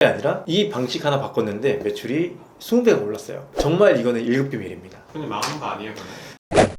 아니라 이 방식 하나 바꿨는데 매출이 20배가 올랐어요. 정말 이거는 1급 비밀입니다. 손님 망한 거 아니에요 그러면?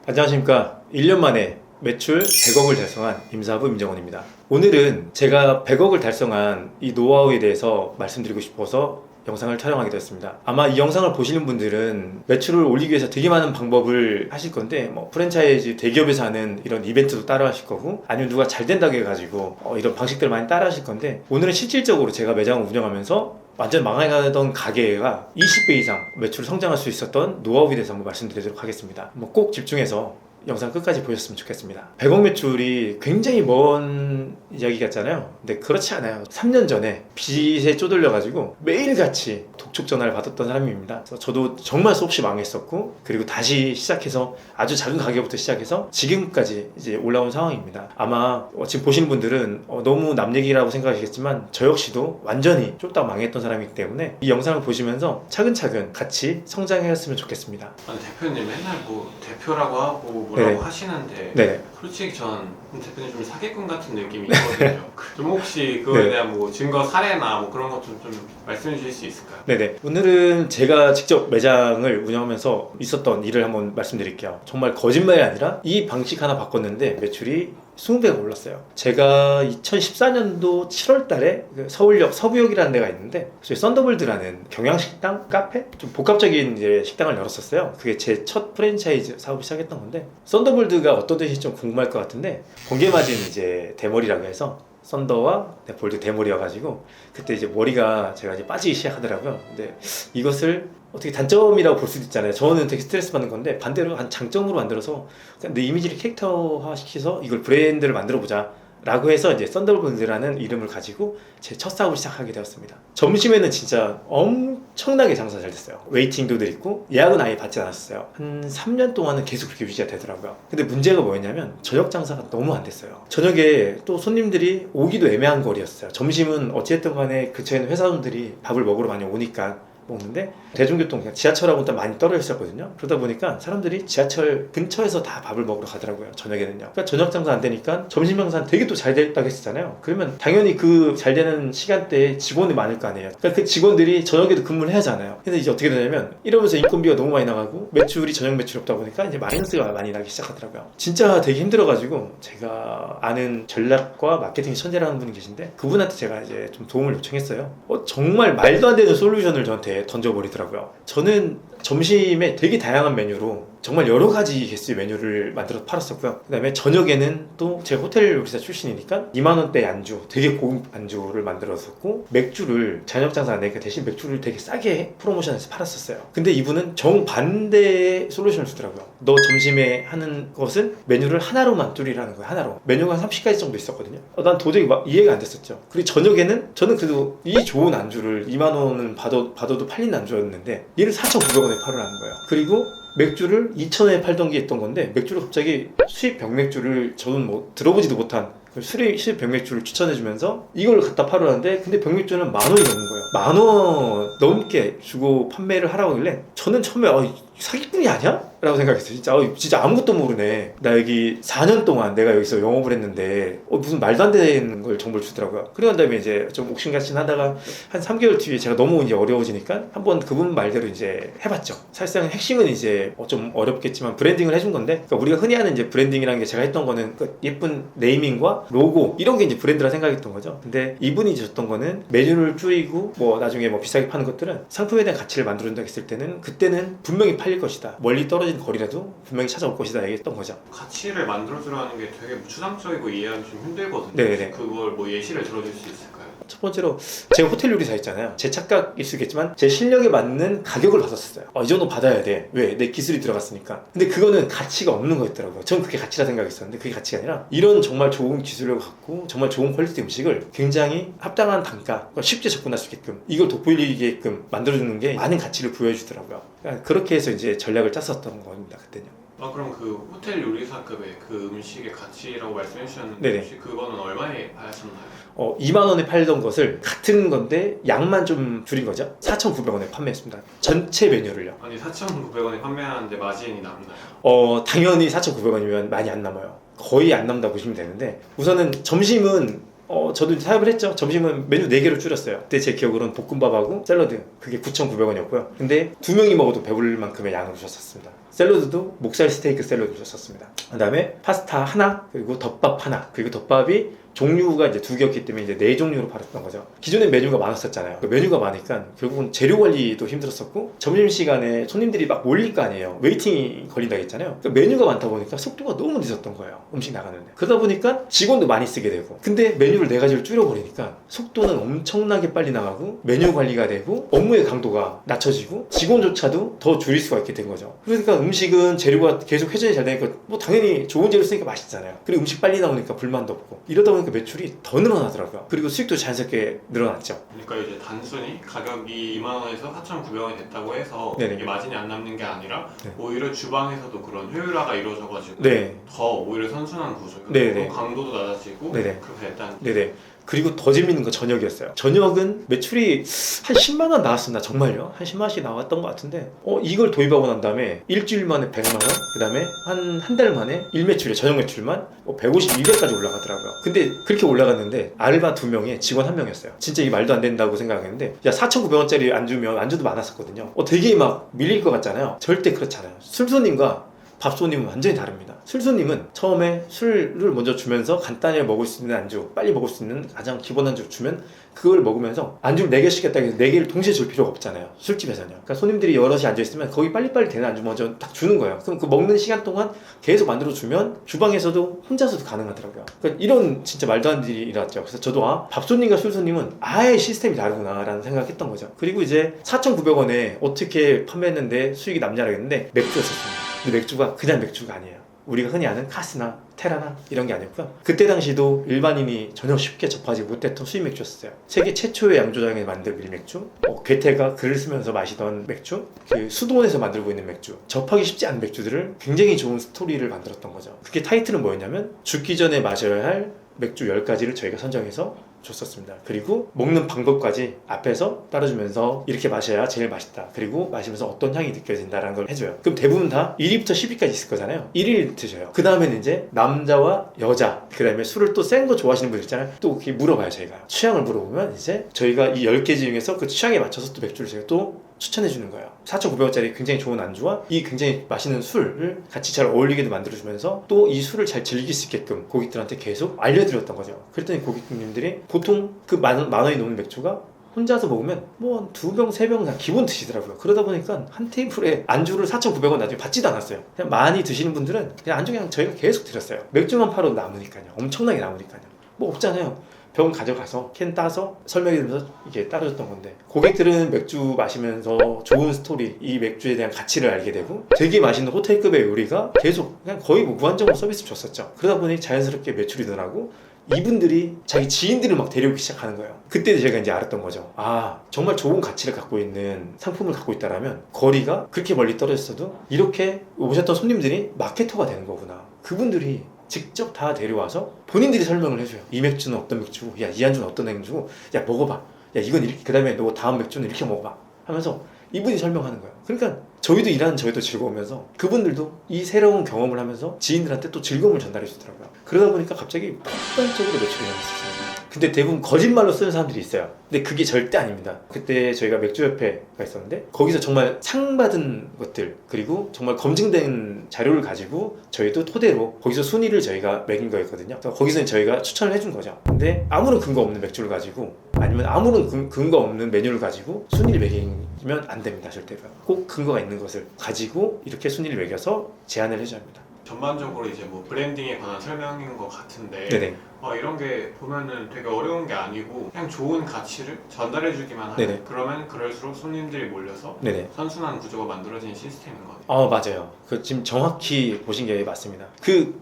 안녕하십니까. 1년 만에 매출 100억을 달성한 임사부 임정원입니다. 오늘은 제가 100억을 달성한 이 노하우에 대해서 말씀드리고 싶어서 영상을 촬영하게 되었습니다. 아마 이 영상을 보시는 분들은 매출을 올리기 위해서 되게 많은 방법을 하실 건데, 뭐 프랜차이즈 대기업에서 하는 이런 이벤트도 따라 하실 거고, 아니면 누가 잘 된다고 해가지고 이런 방식들을 많이 따라 하실 건데, 오늘은 실질적으로 제가 매장을 운영하면서 완전 망해가던 가게가 20배 이상 매출 성장할 수 있었던 노하우에 대해서 한번 말씀드리도록 하겠습니다. 꼭 집중해서 영상 끝까지 보셨으면 좋겠습니다. 100억 매출이 굉장히 먼 이야기 같잖아요. 근데 그렇지 않아요. 3년 전에 빚에 쪼들려가지고 매일같이 독촉 전화를 받았던 사람입니다. 그래서 저도 정말 수없이 망했었고, 그리고 다시 시작해서 아주 작은 가게부터 시작해서 지금까지 이제 올라온 상황입니다. 아마 지금 보시는 분들은 너무 남 얘기라고 생각하시겠지만, 저 역시도 완전히 쫄딱 망했던 사람이기 때문에 이 영상을 보시면서 차근차근 같이 성장했으면 좋겠습니다. 아니 대표님 맨날 뭐 대표라고 하고 뭐라고 네네. 하시는데 네. 솔직히 전 대표님 좀 사기꾼 같은 느낌이 있거든요. 좀 혹시 그거에 네. 대한 뭐 증거 사례나 뭐 그런 것 좀 말씀해 주실 수 있을까요? 네네. 오늘은 제가 직접 매장을 운영하면서 있었던 일을 한번 말씀드릴게요. 정말 거짓말이 아니라 이 방식 하나 바꿨는데 매출이 20배가 올랐어요. 제가 2014년도 7월 달에 서울역 서부역이라는 데가 있는데, 저희 썬더볼드라는 경양식당, 카페? 좀 복합적인 이제 식당을 열었었어요. 그게 제 첫 프랜차이즈 사업을 시작했던 건데, 썬더볼드가 어떤 데인지 좀 궁금할 것 같은데, 번개맞은 이제 대머리라고 해서 썬더와 볼드 대머리여가지고, 그때 이제 머리가 제가 이제 빠지기 시작하더라고요. 근데 이것을 어떻게 단점이라고 볼 수도 있잖아요. 저는 되게 스트레스 받는 건데, 반대로 한 장점으로 만들어서 내 이미지를 캐릭터화 시켜서 이걸 브랜드를 만들어 보자 라고 해서 이제 썬더볼드라는 이름을 가지고 제 첫 사업을 시작하게 되었습니다. 점심에는 진짜 엄청나게 장사 잘 됐어요. 웨이팅도 있고 예약은 아예 받지 않았어요. 한 3년 동안은 계속 그렇게 유지가 되더라고요. 근데 문제가 뭐였냐면 저녁 장사가 너무 안 됐어요. 저녁에 또 손님들이 오기도 애매한 거리였어요. 점심은 어찌됐든 간에 근처에는 회사원들이 밥을 먹으러 많이 오니까 먹는데, 대중교통, 지하철하고 또 많이 떨어져 있었거든요. 그러다 보니까 사람들이 지하철 근처에서 다 밥을 먹으러 가더라고요, 저녁에는요. 그러니까 저녁 장사 안 되니까 점심 장사는 되게 또 잘 됐다고 했었잖아요. 그러면 당연히 그 잘 되는 시간대에 직원이 많을 거 아니에요. 그러니까 그 직원들이 저녁에도 근무를 해야 하잖아요. 그래서 이제 어떻게 되냐면, 이러면서 인건비가 너무 많이 나가고 매출이 저녁 매출이 없다 보니까 이제 마이너스가 많이 나기 시작하더라고요. 진짜 되게 힘들어가지고, 제가 아는 전략과 마케팅 천재라는 분이 계신데, 그분한테 제가 이제 좀 도움을 요청했어요. 정말 말도 안 되는 솔루션을 저한테 던져버리더라고요. 저는 점심에 되게 다양한 메뉴로 정말 여러 가지 개수의 메뉴를 만들어서 팔았었고요. 그 다음에 저녁에는 또 제가 호텔 요리사 출신이니까 2만원대 안주, 되게 고급 안주를 만들었었고, 맥주를 저녁 장사 안 되니까 대신 맥주를 되게 싸게 프로모션해서 팔았었어요. 근데 이분은 정반대의 솔루션을 주더라고요. 너 점심에 하는 것은 메뉴를 하나로만 줄이라는 거예요. 하나로. 메뉴가 한 30가지 정도 있었거든요. 난 도저히 막 이해가 안 됐었죠. 그리고 저녁에는 저는 그래도 이 좋은 안주를 2만원은 받아도 팔린 안주였는데 얘를 4,900원에 팔으라는 거예요. 그리고 맥주를 2,000원에 팔던 게 있던 건데, 맥주를 갑자기 수입 병맥주를, 저는 뭐 들어보지도 못한 수입 병맥주를 추천해주면서 이걸 갖다 팔으라는데, 근데 병맥주는 10,000원이 넘는 거예요. 10,000원 넘게 주고 판매를 하라고 하길래, 저는 처음에 사기꾼이 아니야? 라고 생각했어요. 진짜 아무것도 모르네. 나 여기 4년 동안 내가 여기서 영업을 했는데 무슨 말도 안 되는 걸 정보를 주더라고요. 그러고 난 다음에 이제 좀 옥신각신 하다가 한 3개월 뒤에 제가 너무 이제 어려워지니까 한번 그분 말대로 이제 해봤죠. 사실상 핵심은 이제 좀 어렵겠지만 브랜딩을 해준 건데, 그러니까 우리가 흔히 하는 이제 브랜딩이라는 게, 제가 했던 거는 그 예쁜 네이밍과 로고 이런 게 이제 브랜드라 생각했던 거죠. 근데 이분이 줬던 거는 메뉴를 줄이고 뭐 나중에 뭐 비싸게 파는 것들은 상품에 대한 가치를 만들어준다 했을 때는, 그때는 분명히 팔릴 것이다. 멀리 떨어진 거리라도 분명히 찾아올 것이다 얘기했던 거죠. 가치를 만들어주라는 게 되게 추상적이고 이해하기 좀 힘들거든요. 네네. 그걸 뭐 예시를 들어줄 수 있을까요? 첫 번째로, 제가 호텔 요리사 있잖아요. 제 착각일 수 있겠지만 제 실력에 맞는 가격을 받았어요. 이 정도 받아야 돼. 왜? 내 기술이 들어갔으니까. 근데 그거는 가치가 없는 거였더라고요. 저는 그게 가치라 생각했었는데, 그게 가치가 아니라 이런 정말 좋은 기술을 갖고 정말 좋은 퀄리티 음식을 굉장히 합당한 단가, 그러니까 쉽게 접근할 수 있게끔, 이걸 돋보이게끔 만들어주는 게 많은 가치를 부여해주더라고요. 그러니까 그렇게 해서 이제 전략을 짰었던 겁니다, 그때는요. 그럼 그 호텔 요리사급의 그 음식의 가치라고 말씀해 주셨는데, 네네. 혹시 그거는 얼마에 팔았었나요? 2만원에 팔던 것을 같은 건데 양만 좀 줄인 거죠. 4,900원에 판매했습니다. 전체 메뉴를요. 아니 4,900원에 판매하는데 마진이 남나요? 당연히 4,900원이면 많이 안 남아요. 거의 안 남다 보시면 되는데, 우선은 점심은 저도 이제 타협을 했죠. 점심은 메뉴 4개로 줄였어요. 그때 제 기억으로는 볶음밥하고 샐러드 그게 9,900원이었고요. 근데 2명이 먹어도 배부를 만큼의 양을 주셨었습니다. 샐러드도 목살 스테이크 샐러드 주셨었습니다. 그 다음에 파스타 하나, 그리고 덮밥 하나, 그리고 덮밥이 종류가 이제 2개였기 때문에 이제 4종류로 팔았던 거죠. 기존에 메뉴가 많았었잖아요. 그 메뉴가 많으니까 결국은 재료 관리도 힘들었었고, 점심시간에 손님들이 막 몰릴 거 아니에요. 웨이팅이 걸린다고 했잖아요. 그러니까 메뉴가 많다 보니까 속도가 너무 늦었던 거예요. 음식 나가는데. 그러다 보니까 직원도 많이 쓰게 되고, 근데 메뉴를 4가지를 줄여버리니까 속도는 엄청나게 빨리 나가고, 메뉴 관리가 되고, 업무의 강도가 낮춰지고, 직원조차도 더 줄일 수가 있게 된 거죠. 그러니까 음식은 재료가 계속 회전이 잘 되니까 뭐 당연히 좋은 재료 쓰니까 맛있잖아요. 그리고 음식 빨리 나오니까 불만도 없고, 이러다 보니까 매출이 더 늘어나더라고요. 그리고 수익도 자연스럽게 늘어났죠. 그러니까 이제 단순히 가격이 2만 원에서 4,900원이 됐다고 해서 네네. 이게 마진이 안 남는 게 아니라 네. 오히려 주방에서도 그런 효율화가 이루어져가지고 네. 더 오히려 선순환 구조, 네네. 강도도 낮아지고 네네. 그렇게 됐다는. 네네. 그리고 더 재밌는 건 저녁이었어요. 저녁은 매출이 한 10만 원 나왔었나 정말요? 한 10만 원씩 나왔던 것 같은데 이걸 도입하고 난 다음에 일주일 만에 100만 원, 그 다음에 한 달 만에 일매출이 저녁 매출만 150, 200까지 올라가더라고요. 근데 그렇게 올라갔는데 알바 2명에 직원 1명이었어요. 진짜 이게 말도 안 된다고 생각했는데, 야 4,900원짜리 안주면 안주도 많았었거든요. 되게 막 밀릴 것 같잖아요. 절대 그렇잖아요. 술손님과 밥손님은 완전히 다릅니다. 술손님은 처음에 술을 먼저 주면서 간단히 먹을 수 있는 안주, 빨리 먹을 수 있는 가장 기본 안주 주면 그걸 먹으면서 안주를 4개씩 했다 해서 4개를 동시에 줄 필요가 없잖아요. 술집에서는요. 그러니까 손님들이 여럿이 앉아있으면 거기 빨리빨리 되는 안주 먼저 딱 주는 거예요. 그럼 그 먹는 시간 동안 계속 만들어주면 주방에서도 혼자서도 가능하더라고요. 그러니까 이런 진짜 말도 안 되는 일이 일어났죠. 그래서 저도 밥손님과 술손님은 아예 시스템이 다르구나 라는 생각했던 거죠. 그리고 이제 4,900원에 어떻게 판매했는데 수익이 남냐라고 했는데 맥주였었습니다. 근데 맥주가 그냥 맥주가 아니에요. 우리가 흔히 아는 카스나 테라나 이런 게 아니었고요. 그때 당시도 일반인이 전혀 쉽게 접하지 못했던 수입 맥주였어요. 세계 최초의 양조장에 만든 밀맥주, 괴테가 글을 쓰면서 마시던 맥주, 그 수도원에서 만들고 있는 맥주, 접하기 쉽지 않은 맥주들을 굉장히 좋은 스토리를 만들었던 거죠. 그게 타이틀은 뭐였냐면 죽기 전에 마셔야 할 맥주 10가지를 저희가 선정해서 줬었습니다. 그리고 먹는 방법까지 앞에서 따라주면서 이렇게 마셔야 제일 맛있다. 그리고 마시면서 어떤 향이 느껴진다라는 걸 해줘요. 그럼 대부분 다 1위부터 10위까지 있을 거잖아요. 1위를 드셔요. 그 다음에는 이제 남자와 여자, 그 다음에 술을 또 센 거 좋아하시는 분들 있잖아요. 또 이렇게 물어봐요. 저희가 취향을 물어보면 이제 저희가 이 10개 중에서 그 취향에 맞춰서 또 맥주를 제가 또 추천해 주는 거예요. 4,900원짜리 굉장히 좋은 안주와 이 굉장히 맛있는 술을 같이 잘 어울리게도 만들어주면서 또 이 술을 잘 즐길 수 있게끔 고객들한테 계속 알려드렸던 거죠. 그랬더니 고객님들이 보통 그 만 원이 넘는 맥주가 혼자서 먹으면 뭐 2병, 3병 다 기본 드시더라고요. 그러다 보니까 한 테이블에 안주를 4,900원 나중에 받지도 않았어요. 그냥 많이 드시는 분들은 그냥 안주 그냥 저희가 계속 드렸어요. 맥주만 팔아도 남으니까요. 엄청나게 남으니까요. 뭐 없잖아요. 병 가져가서 캔 따서 설명해드리면서 이게 따라줬던 건데, 고객들은 맥주 마시면서 좋은 스토리, 이 맥주에 대한 가치를 알게 되고 되게 맛있는 호텔급의 요리가 계속 그냥 거의 뭐 무한정으로 서비스 줬었죠. 그러다 보니 자연스럽게 매출이 늘어나고 이분들이 자기 지인들을 막 데려오기 시작하는 거예요. 그때 제가 이제 알았던 거죠. 아, 정말 좋은 가치를 갖고 있는 상품을 갖고 있다라면 거리가 그렇게 멀리 떨어졌어도 이렇게 오셨던 손님들이 마케터가 되는 거구나. 그분들이 직접 다 데려와서 본인들이 설명을 해줘요. 이 맥주는 어떤 맥주고, 야, 이 안주는 어떤 맥주고, 야, 먹어봐. 야, 이건 이렇게, 그 다음에 너 다음 맥주는 이렇게 먹어봐. 하면서 이분이 설명하는 거예요. 그러니까 저희도 일하는 저희도 즐거우면서 그분들도 이 새로운 경험을 하면서 지인들한테 또 즐거움을 전달해 주더라고요. 그러다 보니까 갑자기 폭발적으로 매출이 일어났었습니다. 근데 대부분 거짓말로 쓰는 사람들이 있어요. 근데 그게 절대 아닙니다. 그때 저희가 맥주협회가 있었는데 거기서 정말 상 받은 것들, 그리고 정말 검증된 자료를 가지고 저희도 토대로 거기서 순위를 저희가 매긴 거였거든요. 거기서 저희가 추천을 해준 거죠. 근데 아무런 근거 없는 맥주를 가지고, 아니면 아무런 근거 없는 메뉴를 가지고 순위를 매기면 안 됩니다. 절대로. 꼭 근거가 있는 것을 가지고 이렇게 순위를 매겨서 제안을 해줘야 합니다. 전반적으로 이제 뭐 브랜딩에 관한 설명인 것 같은데, 네네. 이런 게 보면은 되게 어려운 게 아니고 그냥 좋은 가치를 전달해주기만 하면, 네네. 그러면 그럴수록 손님들이 몰려서 네네. 선순환 구조가 만들어지는 시스템인 거예요. 맞아요. 지금 정확히 보신 게 맞습니다.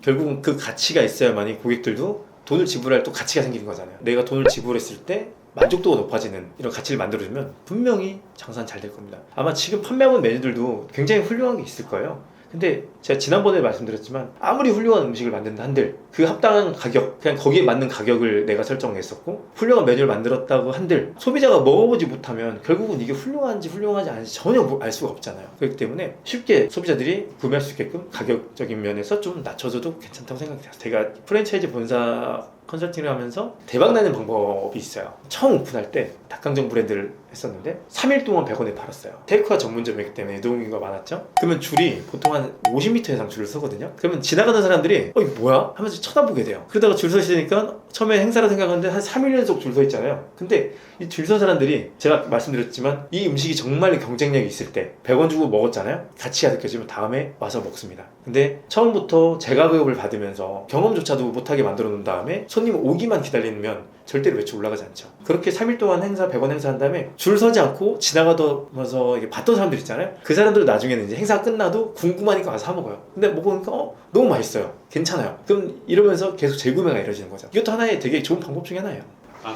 결국은 그 가치가 있어야만이 고객들도 돈을 지불할 또 가치가 생기는 거잖아요. 내가 돈을 지불했을 때 만족도가 높아지는 이런 가치를 만들어주면 분명히 장사는 잘 될 겁니다. 아마 지금 판매하는 메뉴들도 굉장히 훌륭한 게 있을 거예요. 근데 제가 지난번에 말씀드렸지만 아무리 훌륭한 음식을 만든다 한들 그 합당한 가격, 그냥 거기에 맞는 가격을 내가 설정했었고 훌륭한 메뉴를 만들었다고 한들 소비자가 먹어보지 못하면 결국은 이게 훌륭한지 훌륭하지 않은지 전혀 알 수가 없잖아요. 그렇기 때문에 쉽게 소비자들이 구매할 수 있게끔 가격적인 면에서 좀 낮춰줘도 괜찮다고 생각해요. 제가 프랜차이즈 본사 컨설팅을 하면서 대박나는 방법이 있어요. 처음 오픈할 때 닭강정 브랜드를 했었는데 3일 동안 100원에 팔았어요. 테이크아웃 전문점이기 때문에 이동인구가 많았죠. 그러면 줄이 보통 한 50m 이상 줄을 서거든요. 그러면 지나가는 사람들이 이거 뭐야? 하면서 쳐다보게 돼요. 그러다가 줄 서 있으니까 처음에 행사라 생각하는데 한 3일 연속 줄 서 있잖아요. 근데 이 줄 선 사람들이 제가 말씀드렸지만 이 음식이 정말 경쟁력이 있을 때 100원 주고 먹었잖아요. 가치가 느껴지면 다음에 와서 먹습니다. 근데 처음부터 제가격을 받으면서 경험조차도 못하게 만들어 놓은 다음에 손님 오기만 기다리면 절대로 매출 올라가지 않죠. 그렇게 3일 동안 행사 100원 행사 한 다음에 줄 서지 않고 지나가면서 이게 봤던 사람들 있잖아요. 그 사람들 나중에는 이제 행사가 끝나도 궁금하니까 가서 사 먹어요. 근데 먹으니까 너무 맛있어요. 괜찮아요. 그럼 이러면서 계속 재구매가 이루어지는 거죠. 이것도 하나의 되게 좋은 방법 중에 하나예요.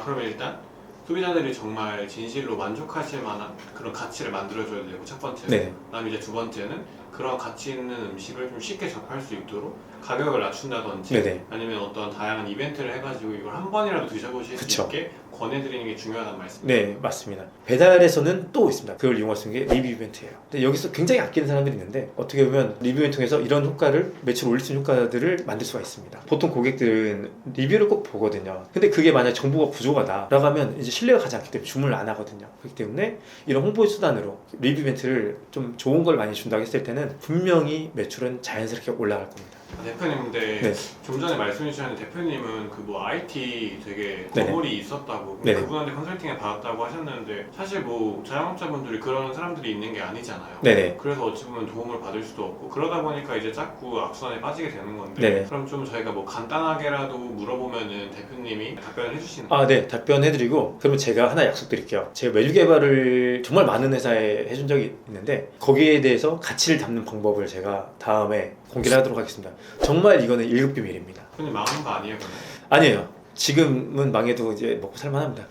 그러면 일단 소비자들이 정말 진실로 만족하실 만한 그런 가치를 만들어줘야 되고 첫 번째는 네. 그다음에 이제 두 번째는 그런 가치 있는 음식을 좀 쉽게 접할 수 있도록 가격을 낮춘다든지 네네. 아니면 어떤 다양한 이벤트를 해가지고 이걸 한 번이라도 드셔보실 그쵸. 수 있게 권해드리는 게 중요하다는 말씀. 네, 맞습니다. 배달에서는 또 있습니다. 그걸 이용할 수 있는 게 리뷰 이벤트예요. 근데 여기서 굉장히 아끼는 사람들이 있는데 어떻게 보면 리뷰를 통해서 이런 효과를 매출 올릴 수 있는 효과들을 만들 수가 있습니다. 보통 고객들은 리뷰를 꼭 보거든요. 근데 그게 만약 정보가 부족하다라고 하면 이제 신뢰가 가지 않기 때문에 주문을 안 하거든요. 그렇기 때문에 이런 홍보의 수단으로 리뷰 이벤트를 좀 좋은 걸 많이 준다고 했을 때는 분명히 매출은 자연스럽게 올라갈 겁니다. 대표님 근데 네. 좀 전에 말씀해 주셨는데 대표님은 그 뭐 IT 되게 네네. 거물이 있었다고 네네. 그분한테 컨설팅을 받았다고 하셨는데 사실 뭐 자영업자분들이 그런 사람들이 있는 게 아니잖아요. 네네. 그래서 어찌 보면 도움을 받을 수도 없고 그러다 보니까 이제 자꾸 악순환에 빠지게 되는 건데 네네. 그럼 좀 저희가 뭐 간단하게라도 물어보면은 대표님이 답변을 해주시는 네. 답변해드리고 그러면 제가 하나 약속드릴게요. 제가 메뉴 개발을 정말 많은 회사에 해준 적이 있는데 거기에 대해서 가치를 담는 방법을 제가 다음에 공개를 하도록 하겠습니다. 정말 이거는 1급 비밀입니다. 대표님 망한 거 아니에요 그러면? 아니에요. 지금은 망해도 이제 먹고 살만합니다.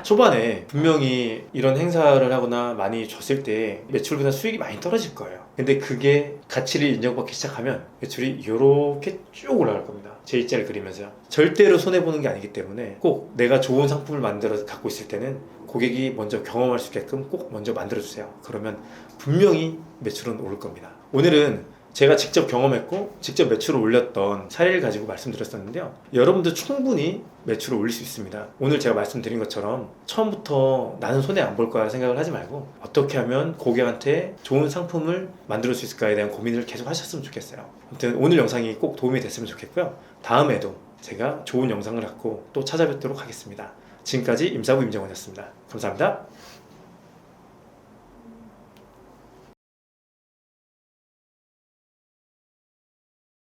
초반에 분명히 이런 행사를 하거나 많이 줬을 때 매출보다 수익이 많이 떨어질 거예요. 근데 그게 가치를 인정받기 시작하면 매출이 이렇게 쭉 올라갈 겁니다. 제 일자를 그리면서요. 절대로 손해보는 게 아니기 때문에 꼭 내가 좋은 상품을 만들어서 갖고 있을 때는 고객이 먼저 경험할 수 있게끔 꼭 먼저 만들어주세요. 그러면 분명히 매출은 오를 겁니다. 오늘은 제가 직접 경험했고 직접 매출을 올렸던 사례를 가지고 말씀드렸었는데요. 여러분도 충분히 매출을 올릴 수 있습니다. 오늘 제가 말씀드린 것처럼 처음부터 나는 손해 안 볼 거야 생각을 하지 말고 어떻게 하면 고객한테 좋은 상품을 만들 수 있을까에 대한 고민을 계속 하셨으면 좋겠어요. 아무튼 오늘 영상이 꼭 도움이 됐으면 좋겠고요. 다음에도 제가 좋은 영상을 갖고 또 찾아뵙도록 하겠습니다. 지금까지 임사부 임정원이었습니다. 감사합니다.